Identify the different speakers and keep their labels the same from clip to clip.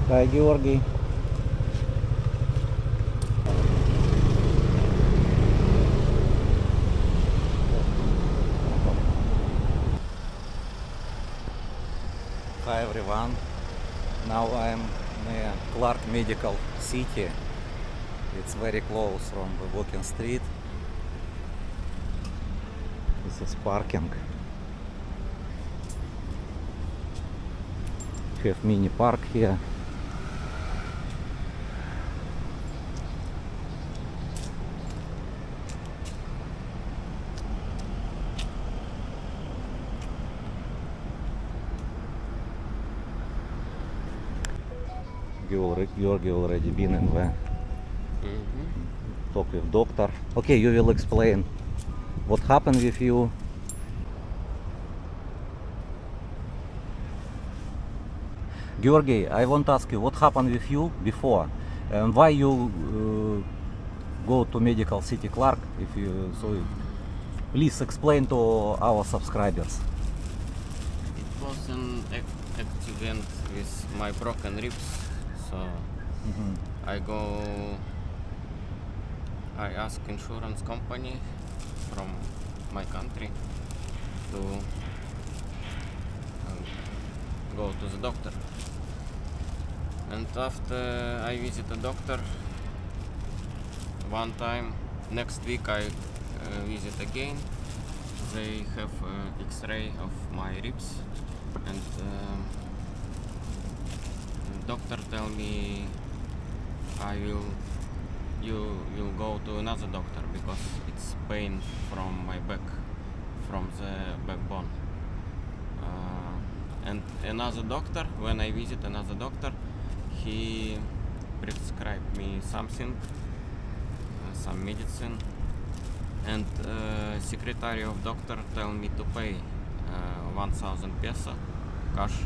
Speaker 1: Hi, Georgi. Hi everyone. Now I'm near Clark Medical City. It's very close from the walking street. This is parking. We have mini park here. Georgi already been in there. Talk with doctor. Okay, you will explain what happened with you. Georgi, I want to ask you what happened with you before and why you go to Medical City Clark. If you please explain to our subscribers.
Speaker 2: It was an accident with my broken ribs, so I ask insurance company from my country to go to the doctor. And after I visit the doctor one time, next week I visit again. They have X-ray of my ribs, and doctor tell me you will go to another doctor because it's pain from my back, from the backbone. And another doctor, when I visit another doctor, he prescribed me something, some medicine, and secretary of doctor tell me to pay 1,000 peso cash,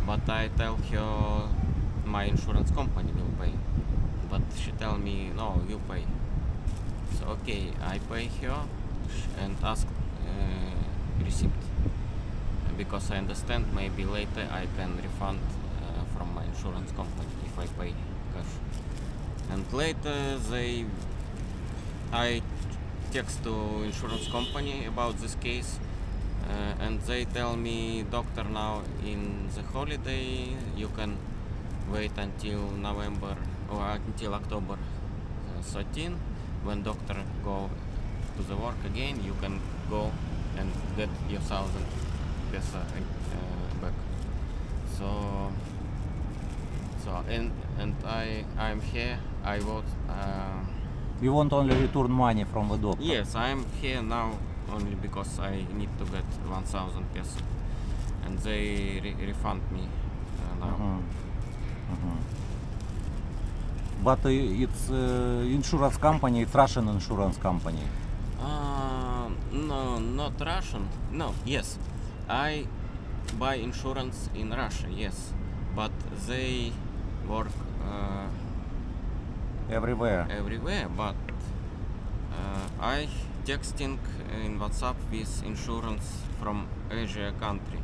Speaker 2: but I tell her my insurance company will pay, but she tell me no, you pay. So okay, I pay her and ask receipt, because I understand maybe later I can refund from my insurance company if I pay cash. And later I text to insurance company about this case, and they tell me, doctor, now in the holiday you can wait until November or until October 13. When doctor go to the work again, you can go and get your 1,000 peso back. So I'm here. I want.
Speaker 1: You want only return money from the doctor?
Speaker 2: Yes, I'm here now only because I need to get 1,000 peso, and they refund me now.
Speaker 1: But it's insurance company. It's Russian insurance company.
Speaker 2: No, not Russian. No, yes, I buy insurance in Russia. Yes, but they work
Speaker 1: Everywhere.
Speaker 2: But I texting in WhatsApp with insurance from Asia country.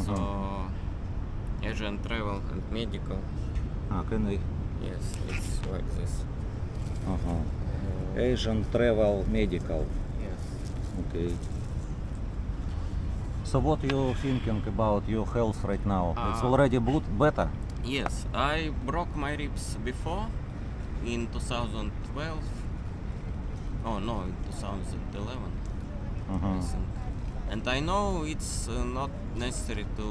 Speaker 2: So Asian travel and medical.
Speaker 1: Can I?
Speaker 2: Yes, it's like this.
Speaker 1: Asian travel medical.
Speaker 2: Yes.
Speaker 1: Okay. So what you thinking about your health right now? It's already better?
Speaker 2: Yes, I broke my ribs before in 2012. Oh no, in 2011. I think. And I know it's not necessary to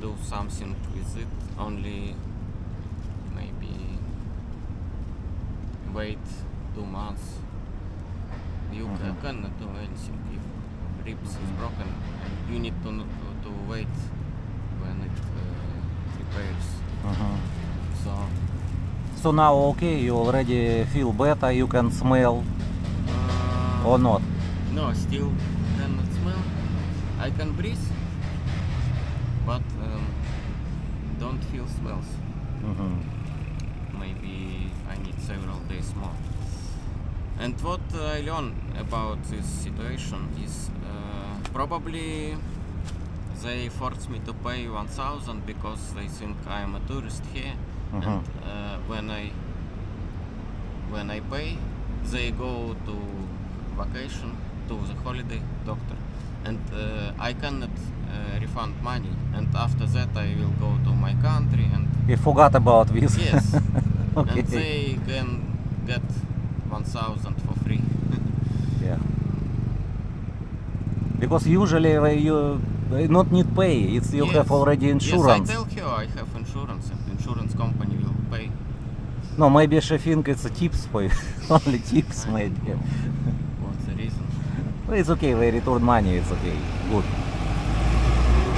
Speaker 2: do something with it, only maybe wait 2 months. You cannot do anything if ribs is broken, and you need to wait when it repairs.
Speaker 1: So now okay, you already feel better, you can smell or not?
Speaker 2: No, still cannot smell. I can breathe, but don't feel smells. Maybe I need several days more. And what I learned about this situation is probably they force me to pay 1,000 because they think I am a tourist here.
Speaker 1: Mhm.
Speaker 2: And when I pay, they go to vacation, to the holiday doctor, and I cannot refund money. And after that, I will go to my country and
Speaker 1: You forgot about this.
Speaker 2: yes,
Speaker 1: Okay.
Speaker 2: and they can get 1,000 for free.
Speaker 1: Yeah. Because usually you not need pay. It's you
Speaker 2: Yes.
Speaker 1: have already insurance.
Speaker 2: Yes, I tell her I have insurance, and insurance company will pay.
Speaker 1: No, maybe she think it's a tips for you. Only tips maybe.
Speaker 2: What's the reason?
Speaker 1: It's okay, they return money, it's okay. Good.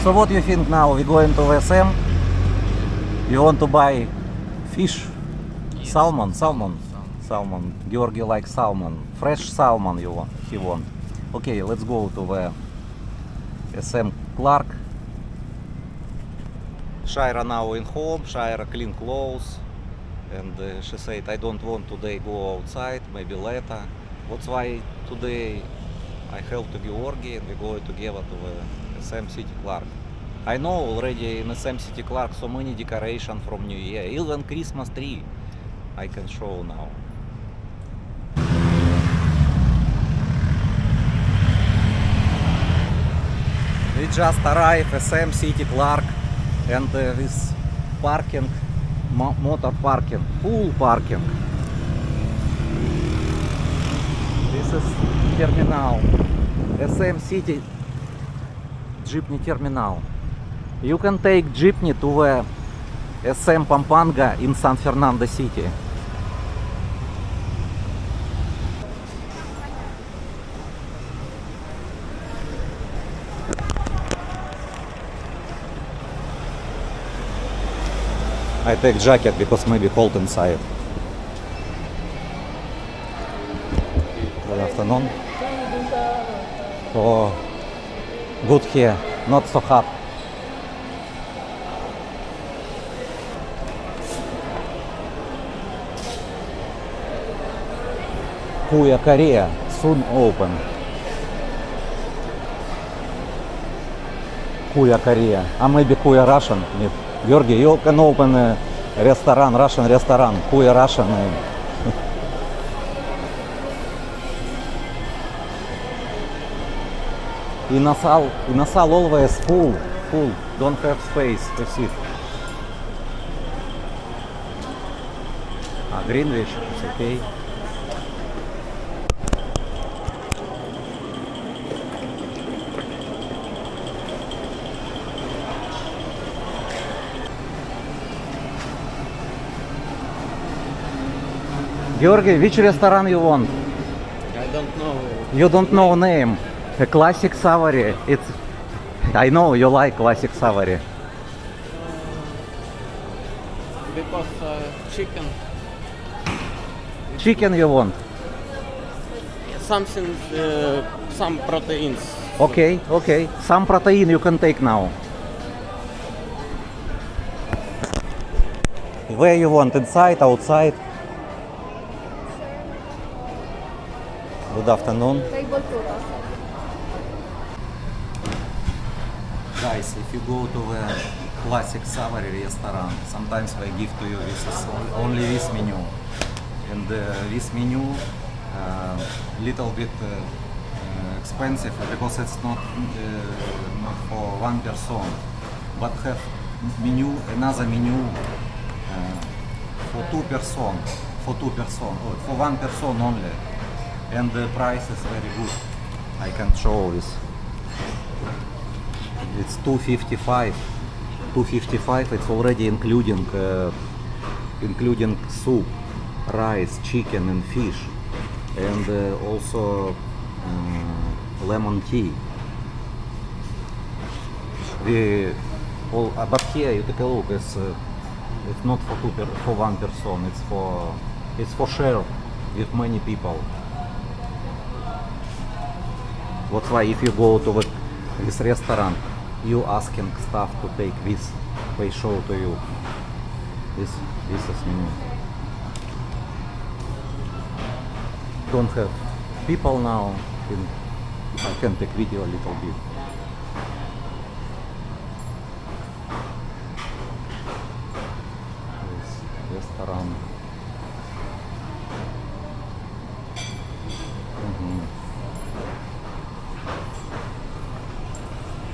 Speaker 1: So what you think now? We going to SM? You want to buy fish?
Speaker 2: Yes.
Speaker 1: Salmon. Georgi likes salmon. Fresh salmon he want. Okay, let's go to the SM Clark. Shaira now in home, Shaira clean clothes. And she said, I don't want today go outside, maybe later. That's why today I help to Georgi and we go together to the SM City Clark. I know already in SM City Clark so many decorations from New Year, even Christmas tree I can show now. We just arrived at SM City Clark and this parking, motor parking, full parking. This is terminal, SM City Jeepney terminal. You can take jeepney to the SM Pampanga in San Fernando City. I take jacket because maybe cold inside. Good afternoon. Oh, good here, not so hot. Kuya Korea soon open. Kuya Korea, maybe Kuya Russian. Georgi, you can open a restaurant, Russian restaurant, Kuya Russian. Inasal always full, don't have space to sit. Greenwich, it's okay. Georgi, which restaurant you want?
Speaker 2: I don't know.
Speaker 1: You don't know name. A classic savory. It's. I know you like classic savory.
Speaker 2: Because chicken.
Speaker 1: Chicken you want?
Speaker 2: Something, some proteins.
Speaker 1: Okay, okay. Some protein you can take now. Where you want? Inside, outside? Good afternoon. Guys, if you go to the classic savory restaurant, sometimes they give to you only this menu. And this menu little bit expensive because it's not for one person, but have another menu for one person only, and the price is very good. I can show this. It's 255. 255. It's already including soup, rice, chicken, and fish, and also lemon tea. But here you take a look. It's not for one person. It's for share with many people. That's why if you go to this restaurant, you asking staff to take this. They show to you. This is menu. Don't have people now. I can take video a little bit. ресторан.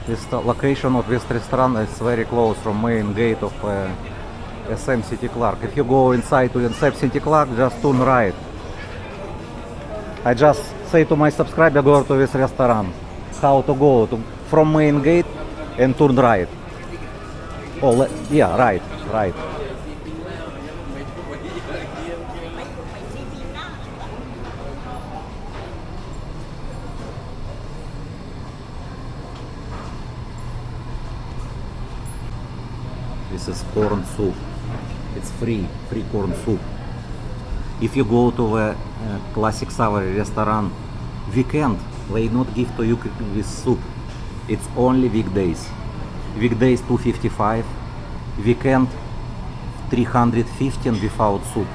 Speaker 1: This location of this restaurant is very close from main gate of SM City Clark. If you go inside to SM City Clark, just turn right. I just say to my subscriber, go to this restaurant. How to go from main gate and turn right. Oh, yeah, right. This is corn soup. It's free corn soup. If you go to the Classic Savory restaurant weekend, they not give to you this soup. It's only weekdays. Weekdays 255, weekend 315 without soup.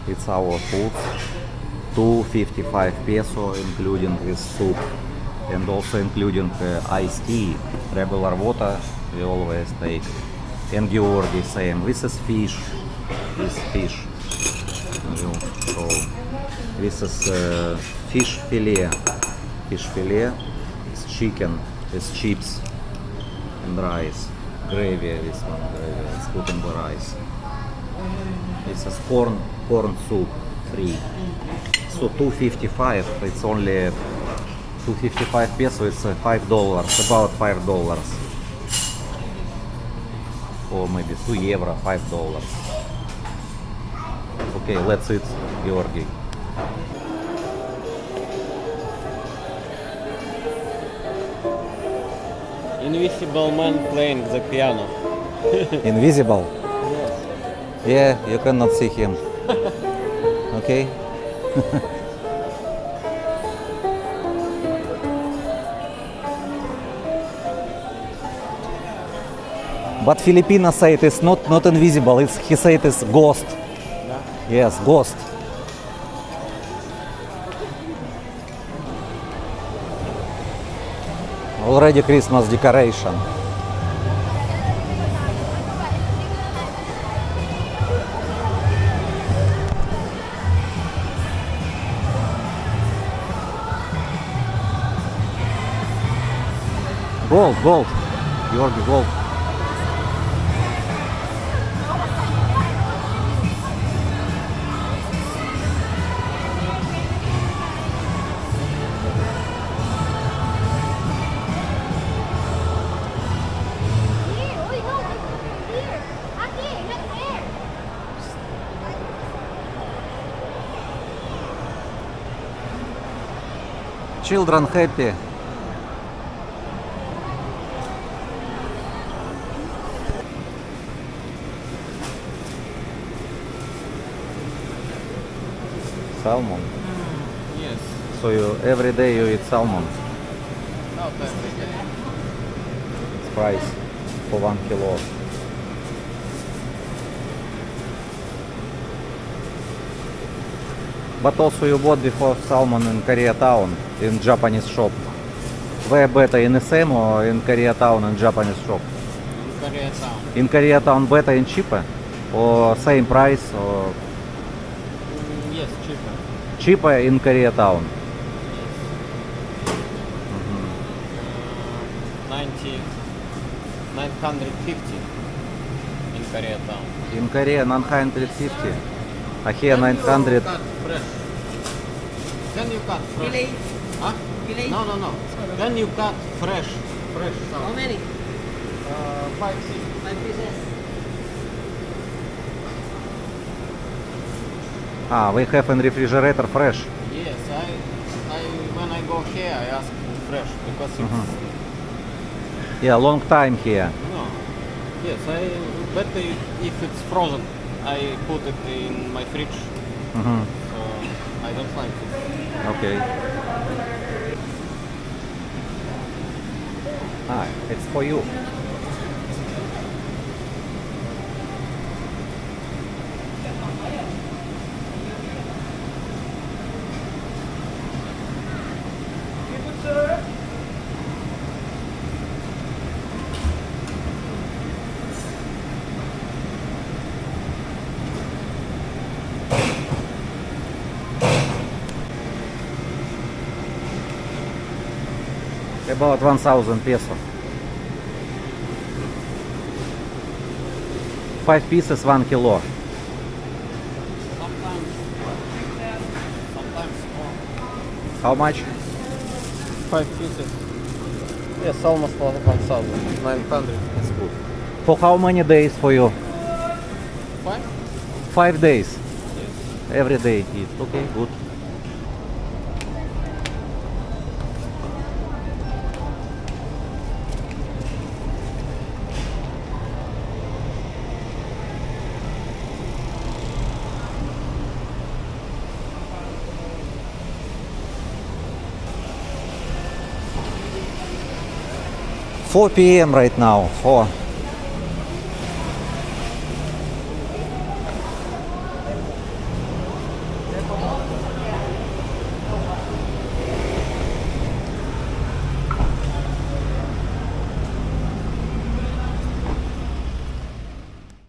Speaker 1: It's our food. 255 peso including this soup. And also including iced tea, regular water we always take. And Georgi same. This is fish. This fish. So this is fish fillet. Fish fillet. It's chicken. It's chips and rice. Gravy. This one gravy. It's put in the rice. This is corn soup. Free. So 255. It's only 255 peso, it's $5, about $5, or maybe €2, $5. Okay, let's eat, Georgi.
Speaker 2: Invisible man playing the piano.
Speaker 1: Invisible?
Speaker 2: Yes.
Speaker 1: Yeah, you cannot see him. Okay. But Filipino say it is not invisible. He say it is ghost.
Speaker 2: Yeah.
Speaker 1: Yes, ghost. Already Christmas decoration. Gold. Georgi, gold. Children happy. Salmon.
Speaker 2: Yes.
Speaker 1: So every day you eat salmon.
Speaker 2: Not every day.
Speaker 1: It's price for 1 kilo. But also you bought before salmon in Koreatown in Japanese shop. Where better, in SM or in Koreatown in Japanese shop?
Speaker 2: In Koreatown.
Speaker 1: In Koreatown better and cheaper? Or same price or
Speaker 2: Yes, cheaper.
Speaker 1: cheaper in Koreatown?
Speaker 2: Yes. 950 in Koreatown.
Speaker 1: In Korea 950. А here 900.
Speaker 2: Cut fresh. Can you cut fresh?
Speaker 3: Fillet.
Speaker 2: Huh?
Speaker 3: Fillet.
Speaker 2: No. Can you cut fresh? Fresh.
Speaker 3: How many?
Speaker 2: 5, 6.
Speaker 3: 5 pieces.
Speaker 1: Ah, we have in refrigerator fresh.
Speaker 2: Yes, I when I go here I ask fresh because it's
Speaker 1: Yeah, long time here.
Speaker 2: no. Yes, I better if it's frozen. I put it in my fridge,
Speaker 1: Mhm.
Speaker 2: so I don't like it.
Speaker 1: Okay. Ah, it's for you. About 1,000 peso. 5 pieces, 1 kilo.
Speaker 2: Sometimes more.
Speaker 1: How much?
Speaker 3: 5 pieces. Yes, almost 1,900. It's good.
Speaker 1: For how many days for you?
Speaker 3: 5?
Speaker 1: 5 days. Every day eat. Okay, good. Four p.m. right now. 4.